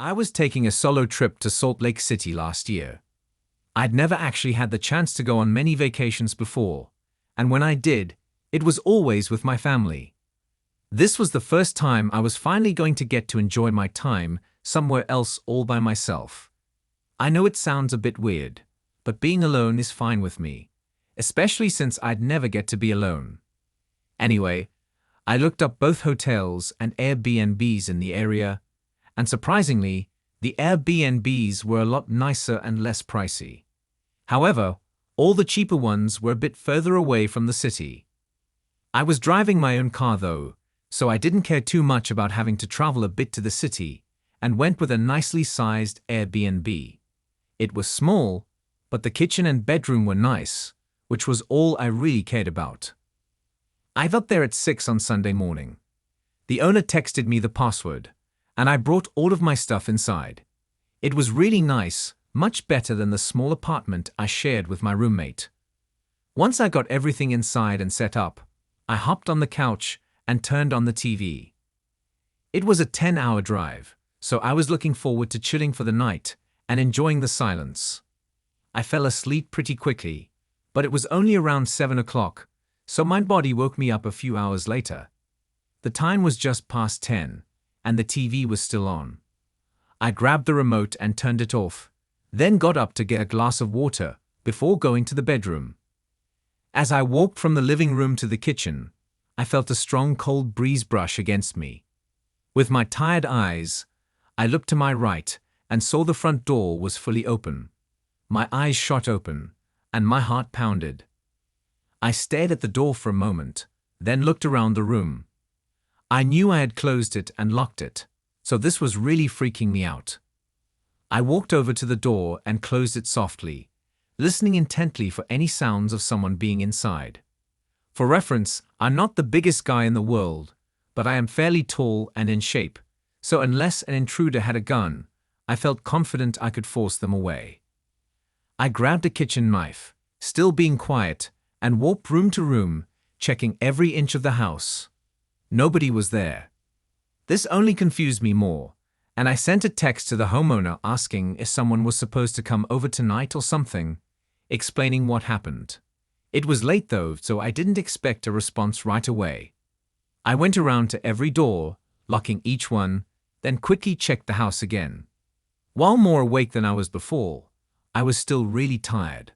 I was taking a solo trip to Salt Lake City last year. I'd never actually had the chance to go on many vacations before, and when I did, it was always with my family. This was the first time I was finally going to get to enjoy my time somewhere else all by myself. I know it sounds a bit weird, but being alone is fine with me, especially since I'd never get to be alone. Anyway, I looked up both hotels and Airbnbs in the area, and surprisingly, the Airbnbs were a lot nicer and less pricey. However, all the cheaper ones were a bit further away from the city. I was driving my own car though, so I didn't care too much about having to travel a bit to the city, and went with a nicely sized Airbnb. It was small, but the kitchen and bedroom were nice, which was all I really cared about. I got there at 6 on Sunday morning. The owner texted me the password, and I brought all of my stuff inside. It was really nice, much better than the small apartment I shared with my roommate. Once I got everything inside and set up, I hopped on the couch and turned on the TV. It was a 10-hour drive, so I was looking forward to chilling for the night and enjoying the silence. I fell asleep pretty quickly, but it was only around 7 o'clock, so my body woke me up a few hours later. The time was just past 10, and the TV was still on. I grabbed the remote and turned it off, then got up to get a glass of water before going to the bedroom. As I walked from the living room to the kitchen, I felt a strong cold breeze brush against me. With my tired eyes, I looked to my right and saw the front door was fully open. My eyes shot open, and my heart pounded. I stared at the door for a moment, then looked around the room. I knew I had closed it and locked it, so this was really freaking me out. I walked over to the door and closed it softly, listening intently for any sounds of someone being inside. For reference, I'm not the biggest guy in the world, but I am fairly tall and in shape, so unless an intruder had a gun, I felt confident I could force them away. I grabbed a kitchen knife, still being quiet, and walked room to room, checking every inch of the house. Nobody was there. This only confused me more, and I sent a text to the homeowner asking if someone was supposed to come over tonight or something, explaining what happened. It was late though, so I didn't expect a response right away. I went around to every door, locking each one, then quickly checked the house again. While more awake than I was before, I was still really tired.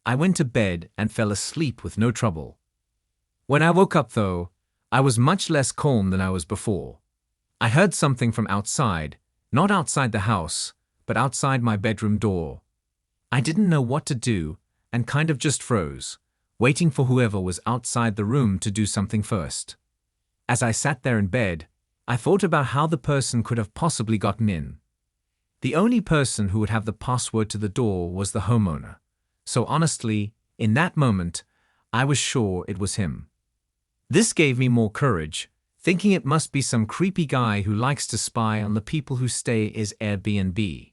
I went to bed and fell asleep with no trouble. When I woke up though, I was much less calm than I was before. I heard something from outside, not outside the house, but outside my bedroom door. I didn't know what to do and kind of just froze, waiting for whoever was outside the room to do something first. As I sat there in bed, I thought about how the person could have possibly gotten in. The only person who would have the password to the door was the homeowner, so honestly, in that moment, I was sure it was him. This gave me more courage, thinking it must be some creepy guy who likes to spy on the people who stay in his Airbnb.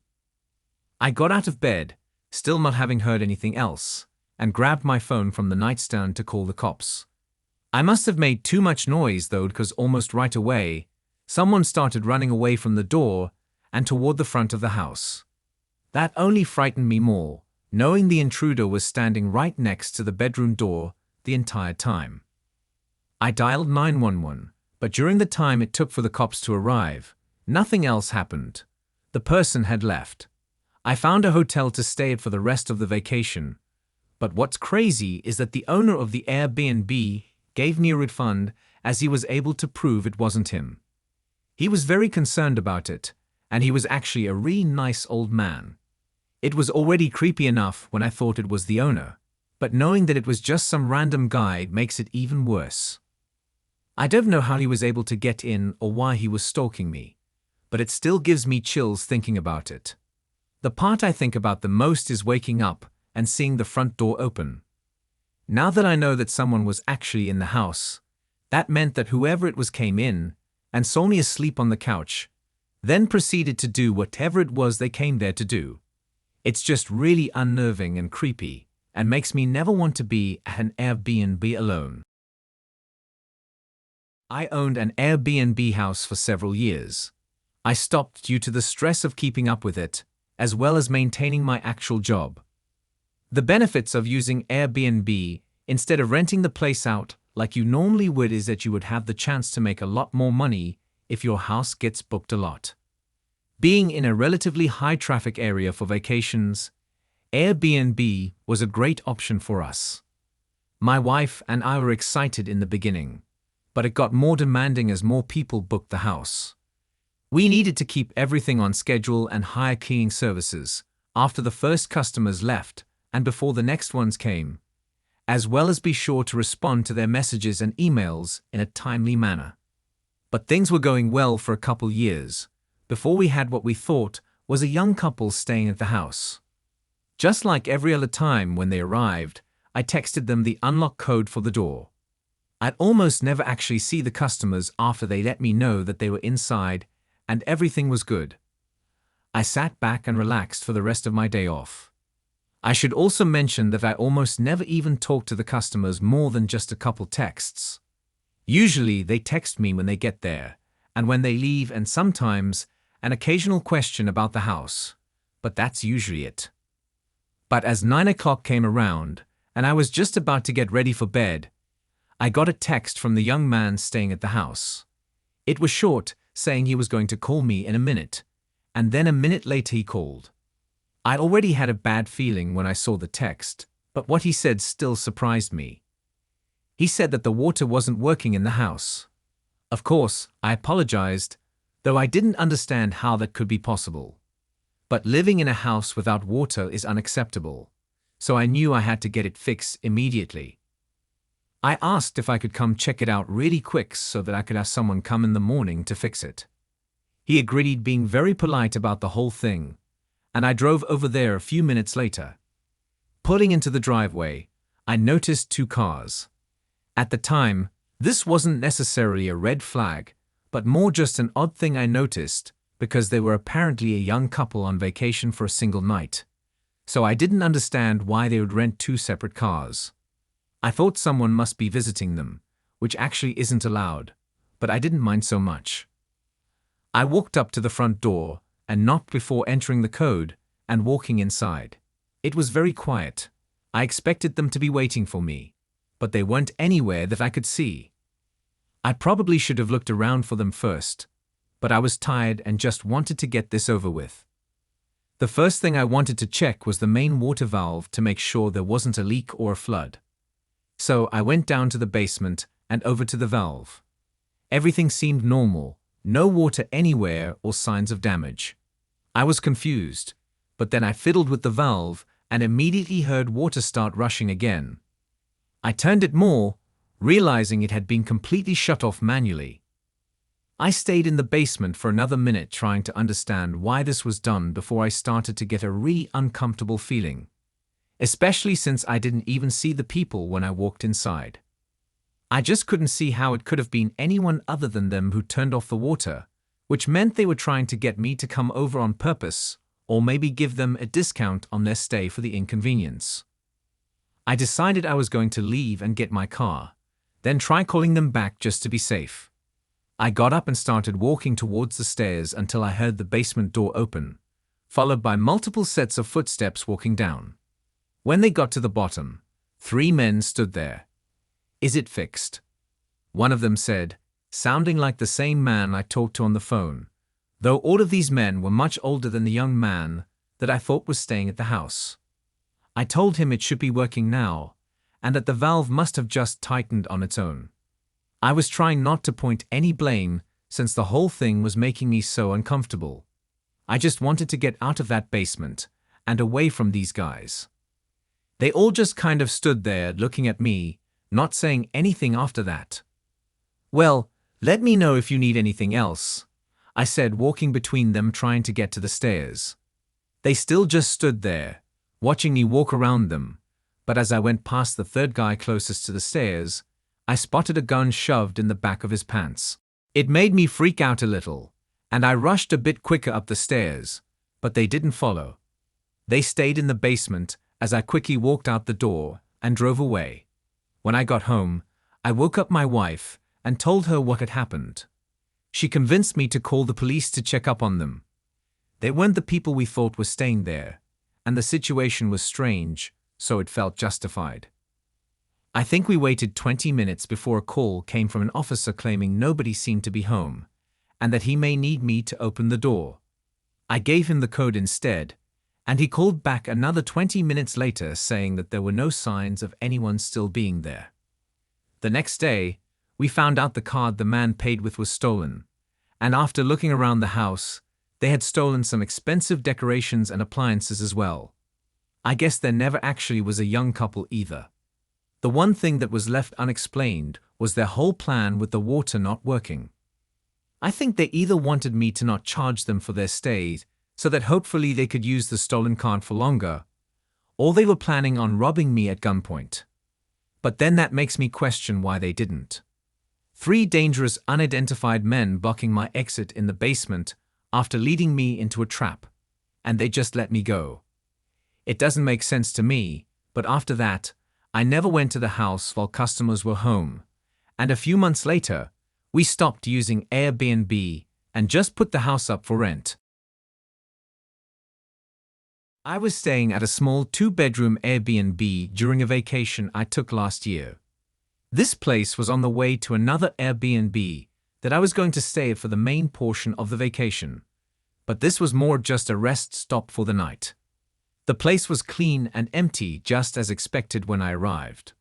I got out of bed, still not having heard anything else, and grabbed my phone from the nightstand to call the cops. I must have made too much noise though, because almost right away, someone started running away from the door and toward the front of the house. That only frightened me more, knowing the intruder was standing right next to the bedroom door the entire time. I dialed 911, but during the time it took for the cops to arrive, nothing else happened. The person had left. I found a hotel to stay at for the rest of the vacation, but what's crazy is that the owner of the Airbnb gave me a refund as he was able to prove it wasn't him. He was very concerned about it, and he was actually a really nice old man. It was already creepy enough when I thought it was the owner, but knowing that it was just some random guy makes it even worse. I don't know how he was able to get in or why he was stalking me, but it still gives me chills thinking about it. The part I think about the most is waking up and seeing the front door open. Now that I know that someone was actually in the house, that meant that whoever it was came in and saw me asleep on the couch, then proceeded to do whatever it was they came there to do. It's just really unnerving and creepy, and makes me never want to be at an Airbnb alone. I owned an Airbnb house for several years. I stopped due to the stress of keeping up with it, as well as maintaining my actual job. The benefits of using Airbnb instead of renting the place out like you normally would is that you would have the chance to make a lot more money if your house gets booked a lot. Being in a relatively high-traffic area for vacations, Airbnb was a great option for us. My wife and I were excited in the beginning, but it got more demanding as more people booked the house. We needed to keep everything on schedule and hire cleaning services after the first customers left and before the next ones came, as well as be sure to respond to their messages and emails in a timely manner. But things were going well for a couple years before we had what we thought was a young couple staying at the house. Just like every other time when they arrived, I texted them the unlock code for the door. I'd almost never actually see the customers after they let me know that they were inside and everything was good. I sat back and relaxed for the rest of my day off. I should also mention that I almost never even talked to the customers more than just a couple texts. Usually they text me when they get there, and when they leave, and sometimes an occasional question about the house, but that's usually it. But as 9 o'clock came around, and I was just about to get ready for bed, I got a text from the young man staying at the house. It was short, saying he was going to call me in a minute, and then a minute later he called. I already had a bad feeling when I saw the text, but what he said still surprised me. He said that the water wasn't working in the house. Of course, I apologized, though I didn't understand how that could be possible. But living in a house without water is unacceptable, so I knew I had to get it fixed immediately. I asked if I could come check it out really quick so that I could have someone come in the morning to fix it. He agreed, being very polite about the whole thing, and I drove over there a few minutes later. Pulling into the driveway, I noticed 2 cars. At the time, this wasn't necessarily a red flag, but more just an odd thing I noticed because they were apparently a young couple on vacation for a single night. So I didn't understand why they would rent 2 separate cars. I thought someone must be visiting them, which actually isn't allowed, but I didn't mind so much. I walked up to the front door and knocked before entering the code and walking inside. It was very quiet. I expected them to be waiting for me, but they weren't anywhere that I could see. I probably should have looked around for them first, but I was tired and just wanted to get this over with. The first thing I wanted to check was the main water valve to make sure there wasn't a leak or a flood. So I went down to the basement and over to the valve. Everything seemed normal, no water anywhere or signs of damage. I was confused, but then I fiddled with the valve and immediately heard water start rushing again. I turned it more, realizing it had been completely shut off manually. I stayed in the basement for another minute trying to understand why this was done before I started to get a really uncomfortable feeling, especially since I didn't even see the people when I walked inside. I just couldn't see how it could have been anyone other than them who turned off the water, which meant they were trying to get me to come over on purpose, or maybe give them a discount on their stay for the inconvenience. I decided I was going to leave and get my car, then try calling them back just to be safe. I got up and started walking towards the stairs until I heard the basement door open, followed by multiple sets of footsteps walking down. When they got to the bottom, 3 men stood there. "Is it fixed?" one of them said, sounding like the same man I talked to on the phone, though all of these men were much older than the young man that I thought was staying at the house. I told him it should be working now, and that the valve must have just tightened on its own. I was trying not to point any blame since the whole thing was making me so uncomfortable. I just wanted to get out of that basement and away from these guys. They all just kind of stood there looking at me, not saying anything after that. "Well, let me know if you need anything else," I said, walking between them trying to get to the stairs. They still just stood there, watching me walk around them, but as I went past the 3rd guy closest to the stairs, I spotted a gun shoved in the back of his pants. It made me freak out a little, and I rushed a bit quicker up the stairs, but they didn't follow. They stayed in the basement as I quickly walked out the door and drove away. When I got home, I woke up my wife and told her what had happened. She convinced me to call the police to check up on them. They weren't the people we thought were staying there, and the situation was strange, so it felt justified. I think we waited 20 minutes before a call came from an officer claiming nobody seemed to be home, and that he may need me to open the door. I gave him the code instead, and he called back another 20 minutes later saying that there were no signs of anyone still being there. The next day, we found out the card the man paid with was stolen, and after looking around the house, they had stolen some expensive decorations and appliances as well. I guess there never actually was a young couple either. The one thing that was left unexplained was their whole plan with the water not working. I think they either wanted me to not charge them for their stays so that hopefully they could use the stolen card for longer, or they were planning on robbing me at gunpoint. But then that makes me question why they didn't. 3 dangerous unidentified men blocking my exit in the basement after leading me into a trap, and they just let me go. It doesn't make sense to me, but after that, I never went to the house while customers were home, and a few months later, we stopped using Airbnb and just put the house up for rent. I was staying at a small 2-bedroom Airbnb during a vacation I took last year. This place was on the way to another Airbnb that I was going to stay at for the main portion of the vacation, but this was more just a rest stop for the night. The place was clean and empty just as expected when I arrived.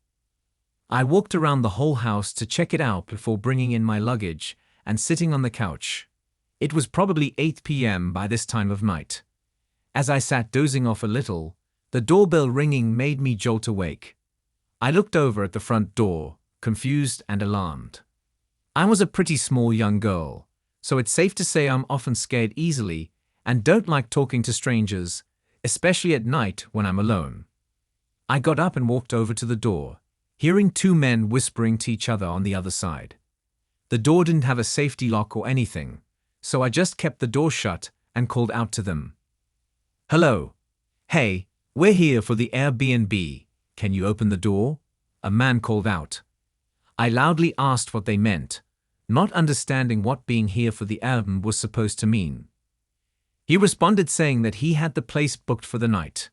I walked around the whole house to check it out before bringing in my luggage and sitting on the couch. It was probably 8 p.m. by this time of night. As I sat dozing off a little, the doorbell ringing made me jolt awake. I looked over at the front door, confused and alarmed. I was a pretty small young girl, so it's safe to say I'm often scared easily and don't like talking to strangers, especially at night when I'm alone. I got up and walked over to the door, hearing 2 men whispering to each other on the other side. The door didn't have a safety lock or anything, so I just kept the door shut and called out to them. "Hello. Hey, we're here for the Airbnb. Can you open the door?" A man called out. I loudly asked what they meant, not understanding what being here for the Airbnb was supposed to mean. He responded saying that he had the place booked for the night.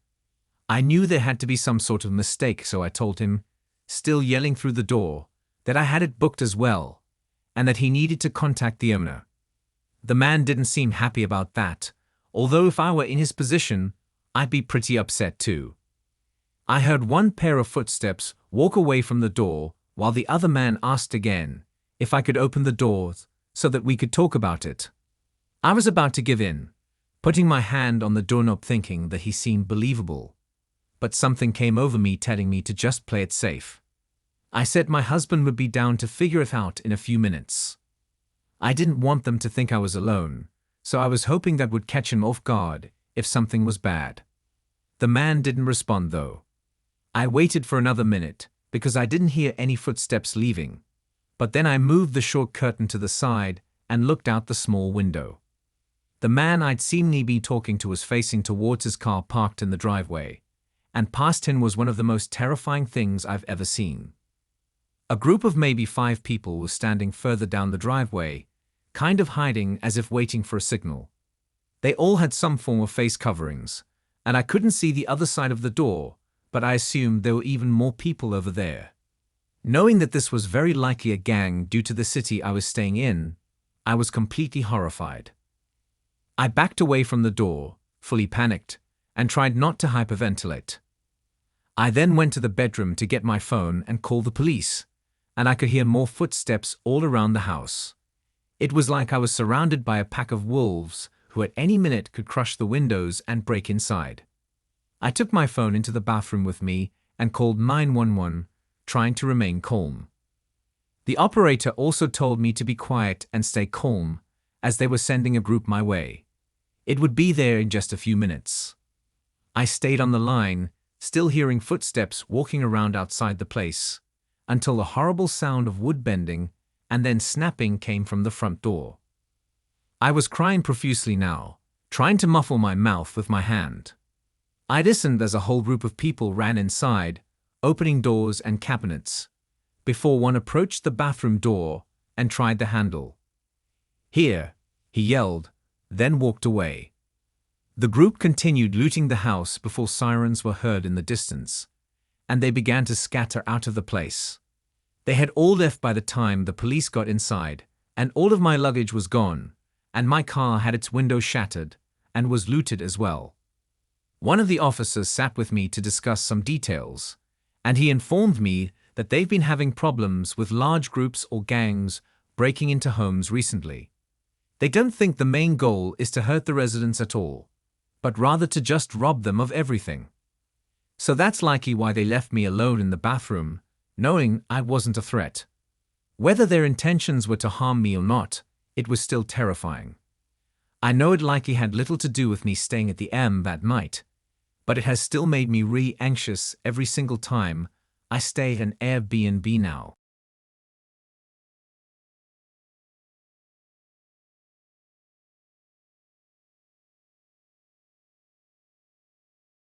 I knew there had to be some sort of mistake, so I told him, still yelling through the door, that I had it booked as well, and that he needed to contact the owner. The man didn't seem happy about that, although if I were in his position, I'd be pretty upset too. I heard one pair of footsteps walk away from the door while the other man asked again if I could open the doors so that we could talk about it. I was about to give in, putting my hand on the doorknob thinking that he seemed believable, but something came over me telling me to just play it safe. I said my husband would be down to figure it out in a few minutes. I didn't want them to think I was alone, so I was hoping that would catch him off guard if something was bad. The man didn't respond though. I waited for another minute because I didn't hear any footsteps leaving, but then I moved the short curtain to the side and looked out the small window. The man I'd seemingly been talking to was facing towards his car parked in the driveway, and past him was one of the most terrifying things I've ever seen. A group of maybe 5 people was standing further down the driveway, kind of hiding as if waiting for a signal. They all had some form of face coverings, and I couldn't see the other side of the door, but I assumed there were even more people over there. Knowing that this was very likely a gang due to the city I was staying in, I was completely horrified. I backed away from the door, fully panicked, and tried not to hyperventilate. I then went to the bedroom to get my phone and call the police, and I could hear more footsteps all around the house. It was like I was surrounded by a pack of wolves who at any minute could crush the windows and break inside. I took my phone into the bathroom with me and called 911, trying to remain calm. The operator also told me to be quiet and stay calm, as they were sending a group my way. It would be there in just a few minutes. I stayed on the line, still hearing footsteps walking around outside the place, until the horrible sound of wood bending and then snapping came from the front door. I was crying profusely now, trying to muffle my mouth with my hand. I listened as a whole group of people ran inside, opening doors and cabinets, before one approached the bathroom door and tried the handle. "Here," he yelled, then walked away. The group continued looting the house before sirens were heard in the distance, and they began to scatter out of the place. They had all left by the time the police got inside, and all of my luggage was gone, and my car had its window shattered and was looted as well. One of the officers sat with me to discuss some details, and he informed me that they've been having problems with large groups or gangs breaking into homes recently. They don't think the main goal is to hurt the residents at all, but rather to just rob them of everything. So that's likely why they left me alone in the bathroom, knowing I wasn't a threat. Whether their intentions were to harm me or not, it was still terrifying. I know it likely had little to do with me staying at the M that night, but it has still made me anxious every single time I stay at an Airbnb now.